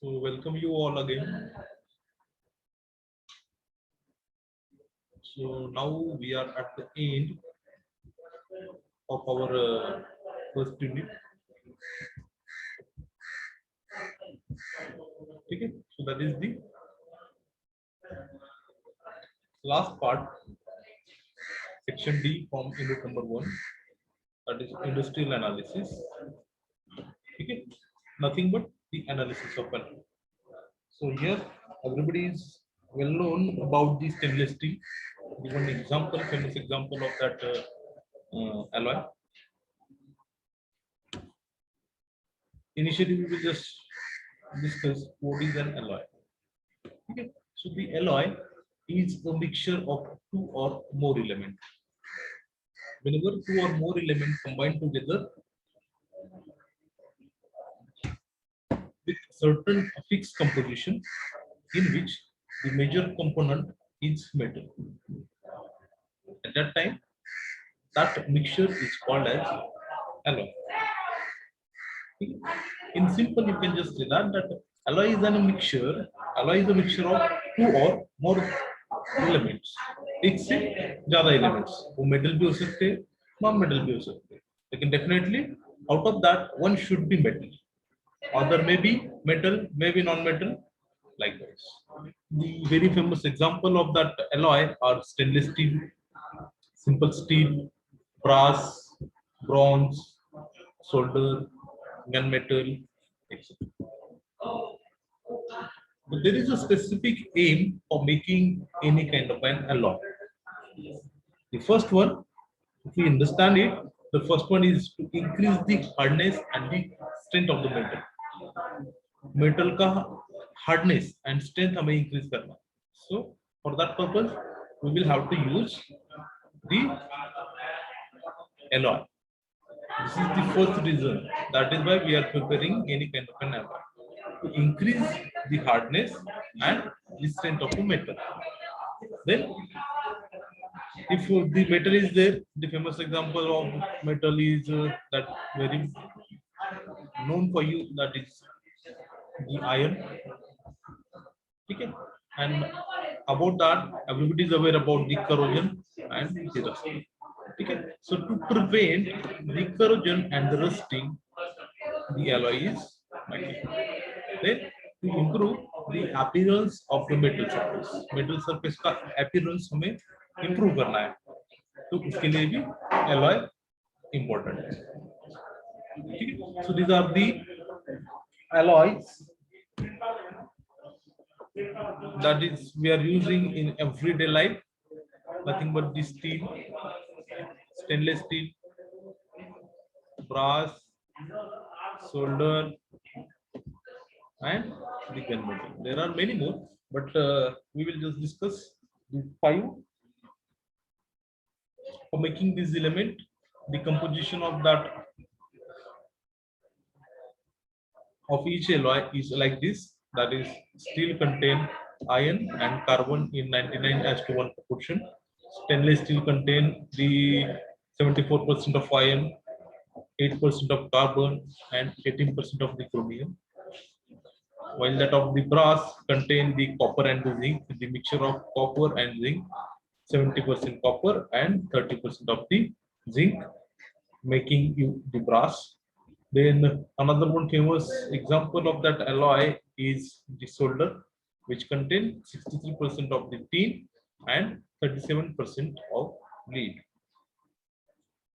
So welcome you all again. So now we are at the end of our first unit. Okay, so that is the last part, section D from unit number 1. That is industrial analysis. Okay, nothing but the analysis of an. So here everybody is well known about the stainless steel. Given example, famous example of that alloy. Initially, we will just discuss what is an alloy. Okay. So the alloy is a mixture of two or more elements. Whenever two or more elements combine together with certain fixed composition in which the major component is metal. At that time, that mixture is called as alloy. In simple, you can just say that alloy is a mixture. Alloy is a mixture of two or more elements. एक से ज़्यादा elements. वो metal भी हो सकते हैं, non-metal भी हो सकते हैं. लेकिन definitely out of that one should be metal. Other may be metal, maybe non-metal. Likewise, the very famous example of that alloy are stainless steel, simple steel, brass, bronze, solder, gunmetal, etc. But there is a specific aim for making any kind of an alloy. The first one, if we understand it, the first one is to increase the hardness and the strength of the metal. Metal का hardness and strength हमें increase करना. So for that purpose, we will have to use the alloy. This is the first reason. That is why we are preparing any kind of an alloy to increase the hardness and the strength of the metal. Then, if the metal is there, the famous example of metal is that very known for you, that is the iron. Okay, and about that, everybody is aware about the corrosion and the rusting. Okay, so to prevent the corrosion and the rusting, the alloy is making. Then to improve the appearance of the metal surface का appearance हमें improve करना है, तो उसके लिए भी alloy important है. ठीक है, so these are the alloys that is we are using in everyday life. Nothing but the steel, stainless steel, brass, solder, and the gunmetal. There are many more, but we will just discuss the 5 for making this element. The composition of that of each alloy is like this. That is, steel contain iron and carbon in 99:1 proportion. Stainless steel contain the 74% of iron, 8% of carbon, and 18% of the chromium. While that of the brass contain the copper and the zinc, the mixture of copper and zinc, 70% copper and 30% of the zinc, making you the brass. Then another one famous example of that alloy is the solder, which contain 63% of the tin and 37% of lead.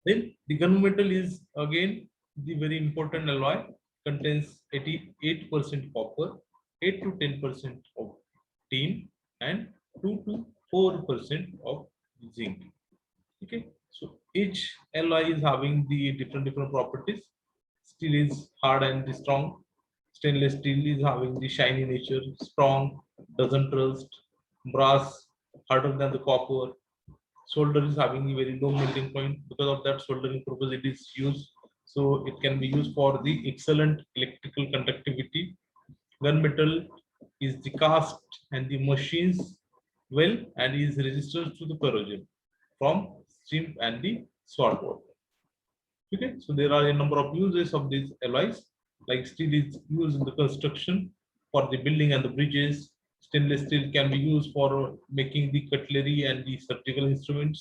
Then the gunmetal is again the very important alloy, contains 88% copper, 8 to 10% of tin, and 2 to 4% of zinc. Okay, so each alloy is having the different properties. Steel is hard and strong. Stainless steel is having the shiny nature, strong, doesn't rust. Brass harder than the copper. Solder is having a very low melting point. Because of that soldering purpose it is used. So it can be used for the excellent electrical conductivity. Gunmetal is the cast and the machines well and is resistant to the corrosion from steam and the salt water. Okay, so there are a number of uses of these alloys. Like steel is used in the construction for the building and the bridges. Stainless steel can be used for making the cutlery and the surgical instruments.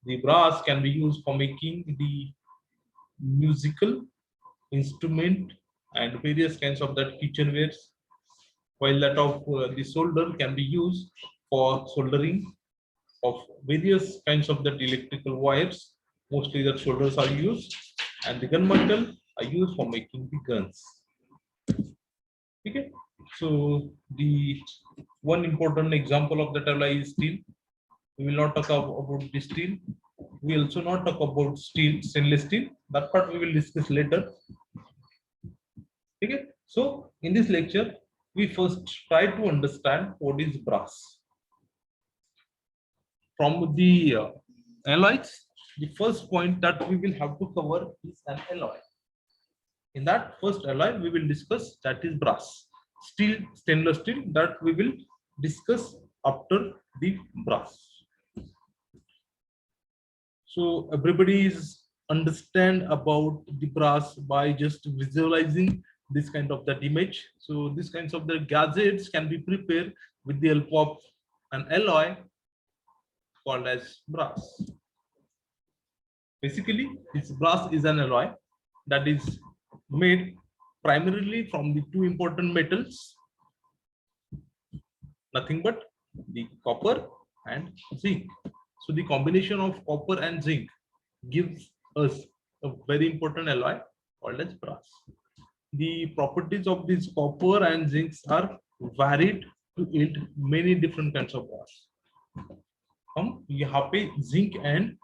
The brass can be used for making the musical instrument and various kinds of that kitchenwares, while that of the solder can be used for soldering of various kinds of that electrical wires. Mostly the solders are used, and the gunmetal are used for making the guns. Okay, so the one important example of that alloy is steel. We will not talk about the steel. We also not talk about steel, stainless steel. That part we will discuss later. Okay, so in this lecture, we first try to understand what is brass. From the alloys, the first point that we will have to cover is an alloy. In that first alloy, we will discuss that is brass. Steel, stainless steel, that we will discuss after the brass. So everybody is understand about the brass by just visualizing this kind of that image. So these kinds of the gadgets can be prepared with the help of an alloy called as brass. Basically, this brass is an alloy that is made primarily from the two important metals, nothing but the copper and zinc. So the combination of copper and zinc gives us a very important alloy called as brass. The properties of these copper and zinc are varied to yield many different kinds of brass. हम यहाँ पे zinc and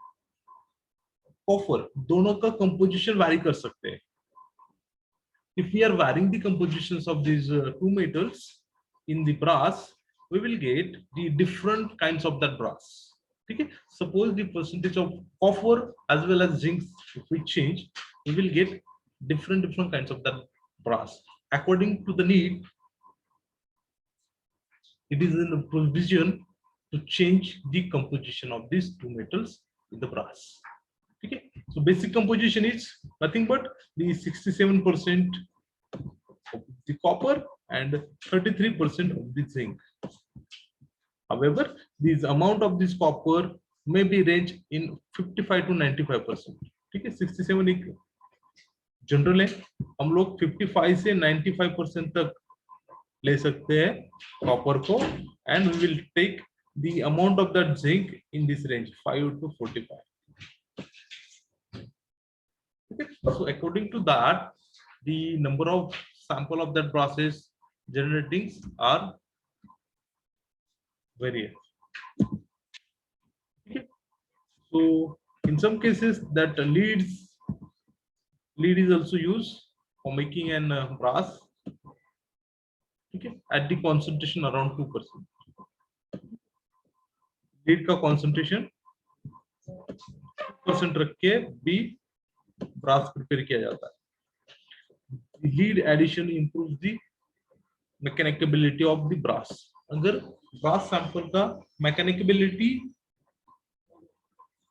copper दोनों का composition vary कर सकते हैं. If we are varying the compositions of these two metals in the brass, we will get the different kinds of that brass. Okay, suppose the percentage of copper as well as zinc, if we change, we will get different kinds of that brass according to the need. It is in the provision to change the composition of these two metals in the brass. Okay, so basic composition is nothing but the 67% of the copper and 33% of the zinc. However, this amount of this copper may be range in 55 to 95%. ठीक है, 67 एक general है, हम लोग 55 से 95% तक ले सकते हैं कॉपर को, and we will take the amount of that zinc in this range 5 to 45. Okay, so according to that, the number of sample of that process generating are various. Okay. So in some cases that lead is also used for making an brass. Okay, at the concentration around 2%. Lead का concentration 2% रख के भी brass prepare किया जाता है. The lead addition improves the mechanicability of the brass. अगर brass sample का mechanicability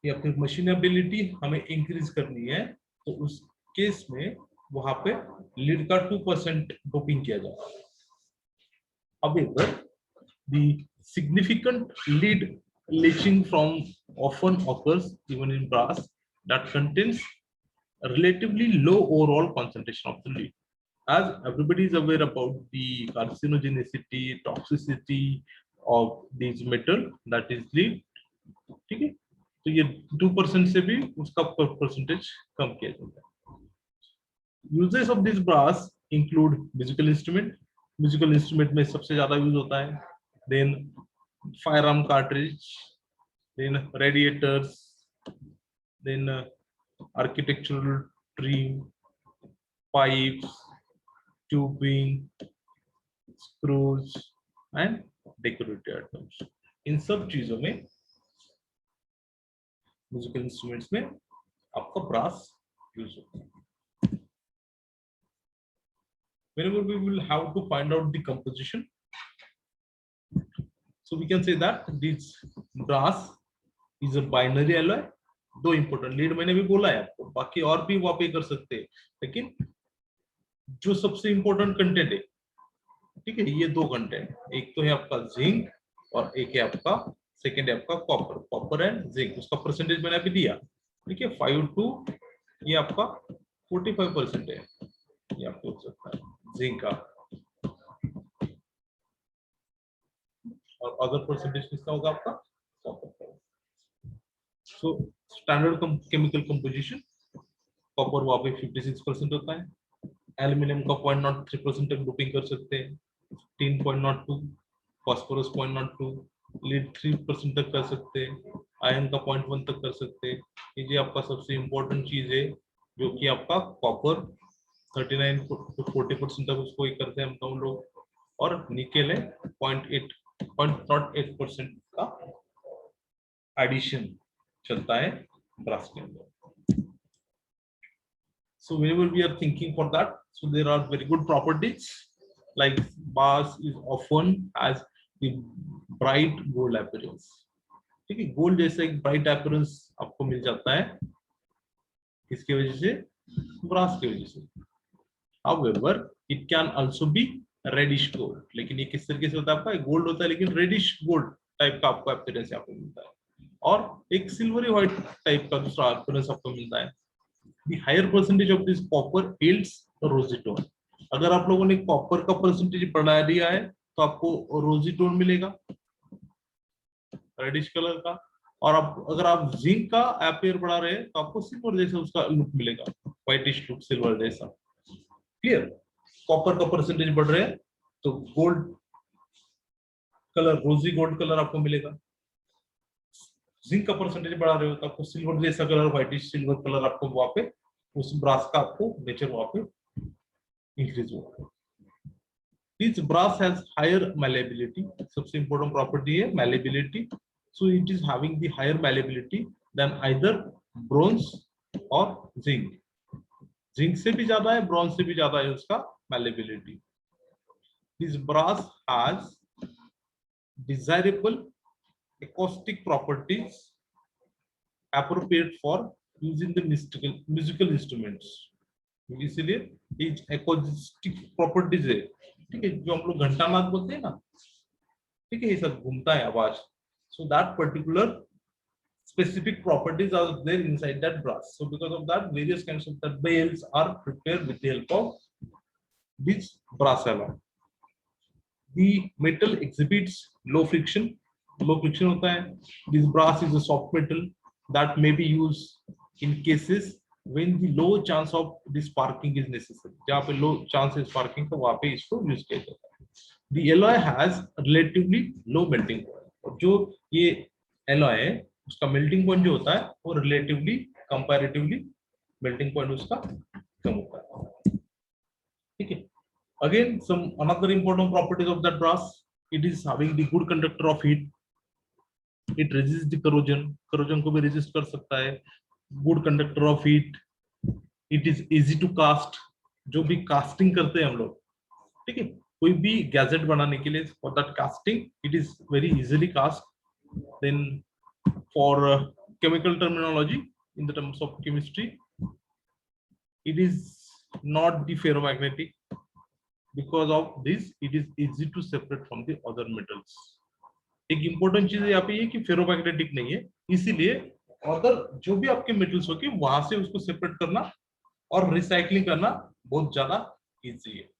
या फिर machinability हमें increase करनी है, तो उस केस में वहां पे lead का 2% doping किया जाता है. However, the significant lead leaching from often occurs even in brass that contains a relatively low overall concentration of the lead. As everybody is aware about the carcinogenicity, toxicity of these metal, that is lead. ठीक है, तो ये 2% से भी उसका percentage कम किया जाता है. Uses of this brass include musical instrument. Musical instrument में सबसे ज्यादा यूज होता है. Then firearm cartridge, then radiators, then architectural trim, pipes, tubing, screws and decorative items. इन सब चीजों में म्यूजिकल इंस्ट्रूमेंट्स में आपका ब्रास यूज होता है. Whenever we will have to find out the composition, so we can say that this brass is a binary alloy. दो important lead मैंने भी बोला है आपको, बाकी और भी वहां पे कर सकते हैं, लेकिन जो सबसे important कंटेंट है ठीक है, ये दो कंटेंट, एक तो है आपका जिंक और एक है आपका सेकेंड है आपका कॉपर, कॉपर एंड जिंक, उसका परसेंटेज मैंने अभी दिया। ठीक है, 5 to ये आपका 45% है, ये आपको हो सकता है जिंक का, और अदर परसेंटेज किसका होगा आपका कॉपर का। So standard chemical composition, copper वहां पे 56% होता है, एल्यूमिनियम का 0.03% तक डोपिंग कर सकते हैं, 10.02, फॉस्फोरस 0.02, लीड 3% तक कर सकते हैं, आयरन का 0.1 तक कर सकते हैं। ये आपका सबसे इंपॉर्टेंट चीज है, जो कि आपका कॉपर 39 to 40% तक उसको ही करते हैं हम लोग, और निकेल है 0.8% का एडिशन चलता है ब्रास के अंदर। So whenever we are thinking for that, so there are very good properties, like brass is often has the bright gold appearance. ठीक है, गोल्ड जैसा एक ब्राइट अपीयरेंस आपको मिल जाता है, किसकी वजह से, ब्रास की वजह से। However, it can also be reddish gold, लेकिन ये किस तरीके से होता है आपका, गोल्ड होता है लेकिन रेडिश गोल्ड टाइप का आपको अपीयरेंस यहाँ पे मिलता है, और एक सिल्वरी व्हाइट टाइप का दूसरा अपीयरेंस आपको मिलता है। The higher percentage of this copper yields rosy tone. अगर आप लोगों ने कॉपर का परसेंटेज बढ़ा दिया है तो आपको रोजी टोन मिलेगा, रेडिश कलर का, और आप अगर आप जिंक का एपियर बढ़ा रहे हैं तो आपको सिल्वर जैसा उसका लुक मिलेगा, व्हाइटिश लुक सिल्वर जैसा। क्लियर, कॉपर का परसेंटेज बढ़ रहे हैं तो गोल्ड कलर, रोजी गोल्ड कलर आपको मिलेगा, जिंक का परसेंटेज बढ़ा रहे हो तो आपको सिल्वर जैसा कलर, व्हाइटिश सिल्वर कलर आपको वहां पे उस ब्रास का आपको नेचर वहां पे इंक्रीज होगा। This brass has higher malleability. सबसे important property है malleability. So it is having the higher malleability than either bronze or zinc. Zinc से भी ज्यादा है, bronze से भी ज्यादा है उसका malleability. This brass has desirable acoustic properties appropriate for using the musical instruments. इसीलिए ये acoustic properties है, ठीक है, जो हम लोग घंटानाद बोलते हैं ना, ठीक है, ये सब घूमता है आवाज, so that particular specific properties are there inside that brass. So because of that, various kinds of that bells are prepared with the help of this brass alloy. The metal exhibits low friction, low friction होता है. This brass is a soft metal that may be used in cases when the low chance of the sparking is necessary. जहाँ पे low chance है sparking का, वहाँ पे इसको use किया जाता है. The alloy has relatively low melting point. और जो ये alloy है उसका melting point जो होता है वो relatively comparatively melting point उसका कम होता है, ठीक है। Again, some another important properties of that brass, it is having the good conductor of heat. It resists the corrosion, corrosion को भी resist कर सकता है, good conductor of heat. It is easy to cast, जो भी casting करते हैं हम लोग, ठीक है, कोई भी गैजेट बनाने के लिए for that casting it is very easily cast. Then for chemical terminology, in the terms of chemistry, it is not the ferromagnetic. Because of this, it is easy to separate from the other metals. एक important चीज यहाँ पे ये कि ferromagnetic नहीं है, इसीलिए other जो भी आपके मेटल्स होंगे वहां से उसको सेपरेट करना और रिसाइकलिंग करना बहुत ज्यादा इजी है।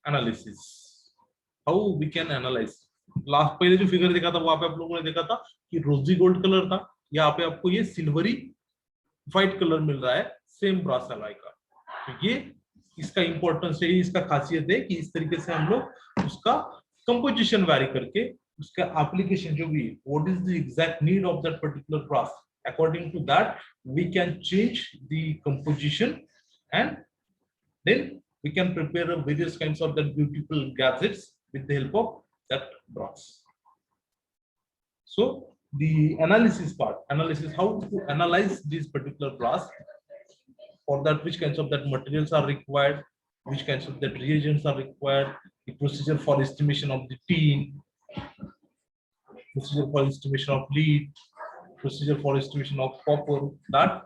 Analysis, how we can analyse, last पहले जो फिगर देखा था वहां पे आप लोगों ने देखा था कि रोजी गोल्ड कलर था, यहाँ पे आपको ये सिल्वरी व्हाइट कलर मिल रहा है सेम ब्रास एलॉय का। तो ये इसका इंपॉर्टेंस है, इसका खासियत है कि इस तरीके से हम लोग उसका कंपोजिशन वैरी करके उसका एप्लीकेशन जो भी what is the exact need of that particular brass, according to that we can change the composition and then we can prepare various kinds of that beautiful gadgets with the help of that brass. So the analysis part, analysis, how to analyze this particular brass, for that which kinds of that materials are required, which kinds of that reagents are required, the procedure for estimation of the tin, procedure for estimation of lead, procedure for estimation of copper, that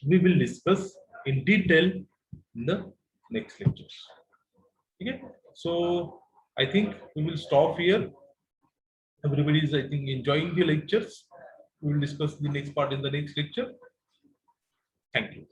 we will discuss in detail in the next lectures. Okay, so I think we will stop here. Everybody is, I think, enjoying the lectures. We will discuss the next part in the next lecture. Thank you.